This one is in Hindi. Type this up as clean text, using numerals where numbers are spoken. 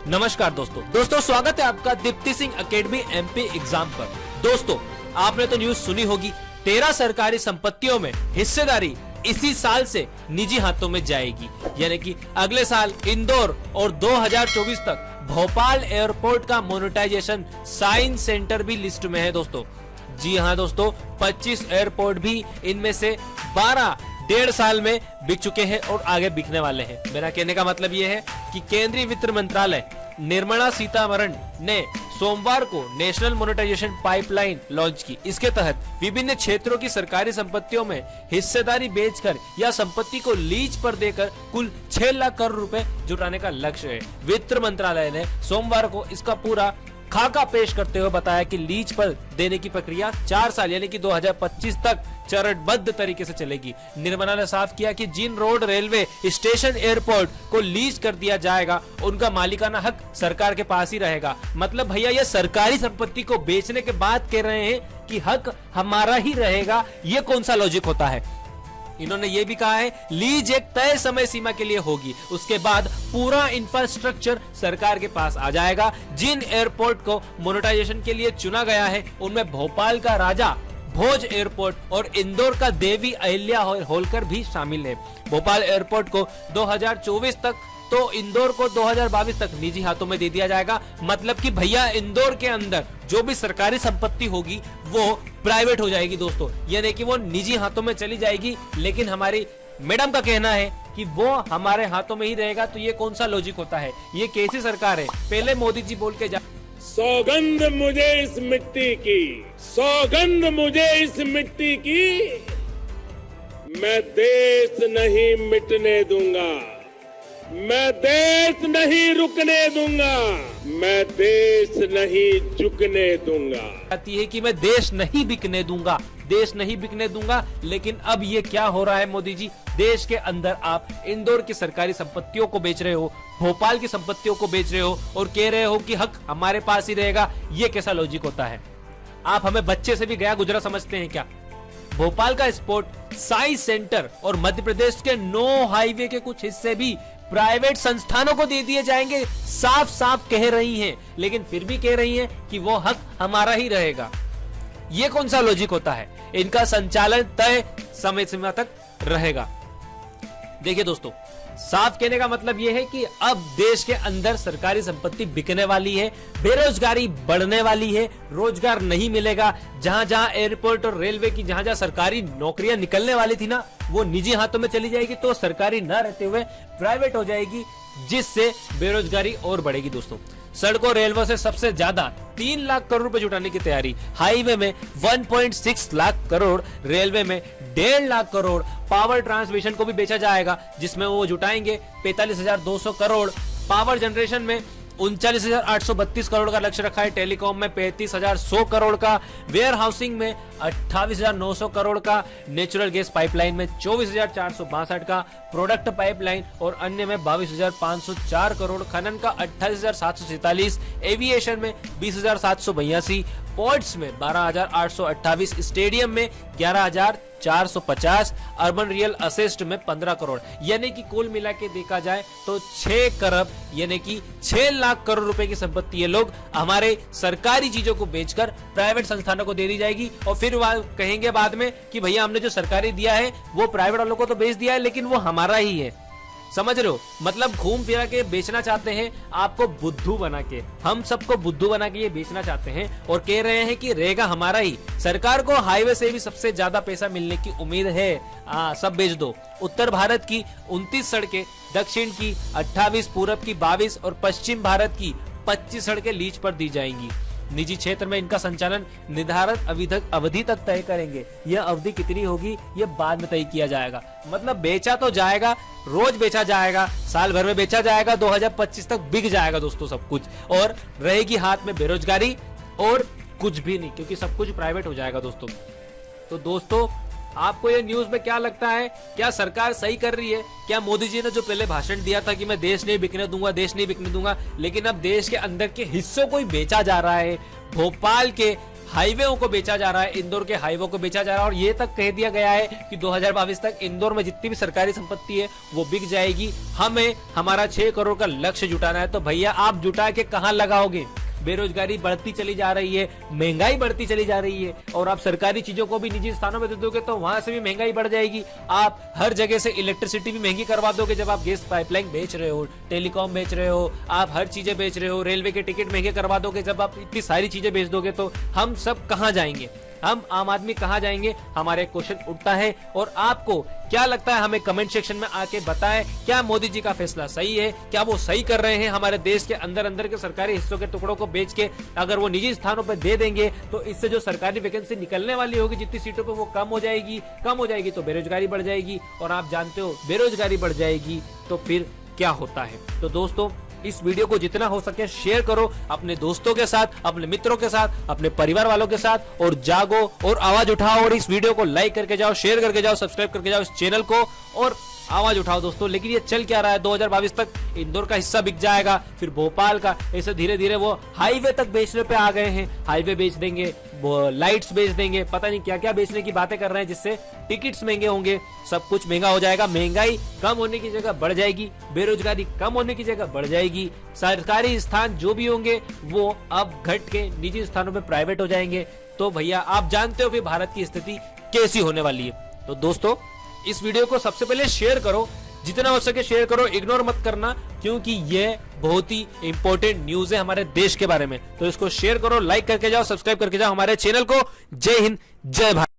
नमस्कार दोस्तों स्वागत है आपका Deepti Singh academy MP exam पर। दोस्तों आपने तो न्यूज सुनी होगी, 13 सरकारी संपत्तियों में हिस्सेदारी इसी साल से निजी हाथों में जाएगी। यानी कि अगले साल इंदौर और 2024 तक भोपाल एयरपोर्ट का मोनेटाइजेशन साइंस सेंटर भी लिस्ट में है दोस्तों। जी हाँ दोस्तों, 25 एयरपोर्ट भी इनमें से 12 डेढ़ साल में बिक चुके हैं और आगे बिकने वाले हैं। मेरा कहने का मतलब यह है कि केंद्रीय वित्त मंत्रालय निर्मला सीतारमण ने सोमवार को नेशनल मोनेटाइजेशन पाइपलाइन लॉन्च की। इसके तहत विभिन्न क्षेत्रों की सरकारी संपत्तियों में हिस्सेदारी बेचकर या संपत्ति को लीज पर देकर कुल 6 लाख करोड़ रुपए जुटाने का लक्ष्य है। वित्त मंत्रालय ने सोमवार को इसका पूरा खाका पेश करते हुए बताया कि लीज पर देने की प्रक्रिया 4 साल यानी कि 2025 तक चरणबद्ध तरीके से चलेगी। निर्मला ने साफ किया कि जिन रोड, रेलवे स्टेशन, एयरपोर्ट को लीज कर दिया जाएगा उनका मालिकाना हक सरकार के पास ही रहेगा। मतलब भैया ये सरकारी संपत्ति को बेचने के बाद कह रहे हैं कि हक हमारा ही रहेगा, ये कौन सा लॉजिक होता है। इन्होंने ये भी कहा है लीज एक तय समय सीमा के लिए होगी, उसके बाद पूरा इंफ्रास्ट्रक्चर सरकार के पास आ जाएगा। जिन एयरपोर्ट को मोनेटाइजेशन के लिए चुना गया है उनमें भोपाल का राजा भोज एयरपोर्ट और इंदौर का देवी अहिल्या होलकर भी शामिल है। भोपाल एयरपोर्ट को 2024 तक तो इंदौर को 2022 तक निजी हाथों में दे दिया जाएगा। मतलब कि भैया इंदौर के अंदर जो भी सरकारी संपत्ति होगी वो प्राइवेट हो जाएगी दोस्तों, यानी कि वो निजी हाथों में चली जाएगी। लेकिन हमारी मैडम का कहना है कि वो हमारे हाथों में ही रहेगा। तो ये कौन सा लॉजिक होता है, ये कैसी सरकार है। पहले मोदी जी बोल के जा, सौगंध मुझे इस मिट्टी की, सौगंध मुझे इस मिट्टी की, मैं देश नहीं मिटने दूंगा, मैं देश नहीं रुकने दूंगा, मैं देश नहीं झुकने दूंगा। कहती है कि मैं देश नहीं बिकने दूंगा, देश नहीं बिकने दूंगा। लेकिन अब ये क्या हो रहा है मोदी जी, देश के अंदर आप इंदौर की सरकारी संपत्तियों को बेच रहे हो, भोपाल की संपत्तियों को बेच रहे हो और कह रहे हो कि हक हमारे पास ही रहेगा। ये कैसा लॉजिक होता है। आप हमें बच्चे से भी गया गुजरा समझते हैं क्या। भोपाल का स्पोर्ट साइंस सेंटर और मध्य प्रदेश के 9 हाईवे के कुछ हिस्से भी प्राइवेट संस्थानों को दे दिए जाएंगे, साफ साफ कह रही हैं। लेकिन फिर भी कह रही हैं कि वो हक हमारा ही रहेगा। ये कौन सा लॉजिक होता है। इनका संचालन तय समय सीमा तक रहेगा। देखिए दोस्तों, साफ कहने का मतलब यह है कि अब देश के अंदर सरकारी संपत्ति बिकने वाली है, बेरोजगारी बढ़ने वाली है, रोजगार नहीं मिलेगा। जहां जहां एयरपोर्ट और रेलवे की जहां जहां सरकारी नौकरियां निकलने वाली थी ना, वो निजी हाथों में चली जाएगी, तो सरकारी न रहते हुए प्राइवेट हो जाएगी, जिससे बेरोजगारी और बढ़ेगी। दोस्तों सड़कों रेलवे से सबसे ज्यादा 3 लाख करोड़ रुपए जुटाने की तैयारी, हाईवे में 1.6 लाख करोड़, रेलवे में 1.5 लाख करोड़, पावर ट्रांसमिशन को भी बेचा जाएगा जिसमें वो जुटाएंगे 45,200 करोड़, पावर जनरेशन में 39,832 करोड़ का लक्ष्य रखा है, टेलीकॉम में 35,100 करोड़ का, वेयर हाउसिंग में 28,900 करोड़ का, नेचुरल गैस पाइपलाइन में 24,462 का, प्रोडक्ट पाइपलाइन और अन्य में 22,504 करोड़, खनन का 28,747, एविएशन में 20,782, पोर्ट्स में 12,828, स्टेडियम में 11,450, अर्बन रियल असेस्ट में 15 करोड़। यानी कि कुल मिला के देखा जाए तो 6 करोड़ यानी कि 6 लाख करोड़ रुपए की संपत्ति ये लोग हमारे सरकारी चीजों को बेचकर प्राइवेट संस्थानों को दे दी जाएगी। और फिर वह कहेंगे बाद में कि भैया हमने जो सरकारी दिया है वो प्राइवेट वालों को तो बेच दिया है, लेकिन वो हमारा ही है। समझ रहे हो, मतलब घूम फिरा के बेचना चाहते हैं आपको बुद्धू बना के, हम सबको बुद्धू बना के ये बेचना चाहते हैं और कह रहे हैं कि रहेगा हमारा ही। सरकार को हाईवे से भी सबसे ज्यादा पैसा मिलने की उम्मीद है, सब बेच दो। उत्तर भारत की 29 सड़कें, दक्षिण की 28, पूरब की 22 और पश्चिम भारत की 25 सड़कें लीज पर दी जाएंगी। निजी क्षेत्र में इनका संचालन निर्धारित अवधि तक तय करेंगे। यह अवधि कितनी होगी यह बाद में तय किया जाएगा। मतलब बेचा तो जाएगा, रोज बेचा जाएगा, साल भर में बेचा जाएगा, 2025 तक बिक जाएगा दोस्तों सब कुछ। और रहेगी हाथ में बेरोजगारी और कुछ भी नहीं, क्योंकि सब कुछ प्राइवेट हो जाएगा दोस्तों। तो दोस्तों आपको ये न्यूज में क्या लगता है, क्या सरकार सही कर रही है? क्या मोदी जी ने जो पहले भाषण दिया था कि मैं देश नहीं बिकने दूंगा, देश नहीं बिकने दूंगा, लेकिन अब देश के अंदर के हिस्सों को ही बेचा जा रहा है। भोपाल के हाईवेओं को बेचा जा रहा है, इंदौर के हाईवे को बेचा जा रहा है और ये तक कह दिया गया है कि 2022 तक इंदौर में जितनी भी सरकारी संपत्ति है वो बिक जाएगी। हमें हमारा 6 करोड़ का लक्ष्य जुटाना है। तो भैया आप जुटा के कहां लगाओगे? बेरोजगारी बढ़ती चली जा रही है, महंगाई बढ़ती चली जा रही है और आप सरकारी चीजों को भी निजी स्थानों में दे दोगे तो वहां से भी महंगाई बढ़ जाएगी। आप हर जगह से इलेक्ट्रिसिटी भी महंगी करवा दोगे जब आप गैस पाइपलाइन बेच रहे हो, टेलीकॉम बेच रहे हो, आप हर चीजें बेच रहे हो, रेलवे के टिकट महंगे करवा दोगे जब आप इतनी सारी चीजें बेच दोगे तो हम सब कहां जाएंगे? हम आम आदमी कहां जाएंगे? हमारे क्वेश्चन उठता है। और आपको क्या लगता है? हमें कमेंट सेक्शन में आके बताएं, क्या मोदी जी का फैसला सही है? क्या वो सही कर रहे हैं? हमारे देश के अंदर के सरकारी हिस्सों के टुकड़ों को बेच के अगर वो निजी स्थानों पर दे देंगे तो इससे जो सरकारी वैकेंसी निकलने वाली होगी जितनी सीटों पर वो कम हो जाएगी तो बेरोजगारी बढ़ जाएगी और आप जानते हो बेरोजगारी बढ़ जाएगी तो फिर क्या होता है। तो दोस्तों इस वीडियो को जितना हो सके शेयर करो अपने दोस्तों के साथ, अपने मित्रों के साथ, अपने परिवार वालों के साथ और जागो और आवाज उठाओ और इस वीडियो को लाइक करके जाओ, शेयर करके जाओ, सब्सक्राइब करके जाओ इस चैनल को और आवाज उठाओ दोस्तों। लेकिन ये चल क्या रहा है? 2022 तक इंदौर का हिस्सा बिक जाएगा, फिर भोपाल का, ऐसे धीरे धीरे वो हाईवे तक बेचने पे आ गए हैं। हाईवे बेच देंगे, लाइट्स बेच देंगे, पता नहीं क्या क्या बेचने की बातें कर रहे हैं जिससे टिकट्स महंगे होंगे, सब कुछ महंगा हो जाएगा। महंगाई कम होने की जगह बढ़ जाएगी, बेरोजगारी कम होने की जगह बढ़ जाएगी। सरकारी स्थान जो भी होंगे वो अब घट के निजी स्थानों में प्राइवेट हो जाएंगे। तो भैया आप जानते हो फिर भारत की स्थिति कैसी होने वाली है। तो दोस्तों इस वीडियो को सबसे पहले शेयर करो, जितना हो सके शेयर करो, इग्नोर मत करना क्योंकि ये बहुत ही इंपॉर्टेंट न्यूज है हमारे देश के बारे में। तो इसको शेयर करो, लाइक करके जाओ, सब्सक्राइब करके जाओ हमारे चैनल को। जय हिंद, जय भारत।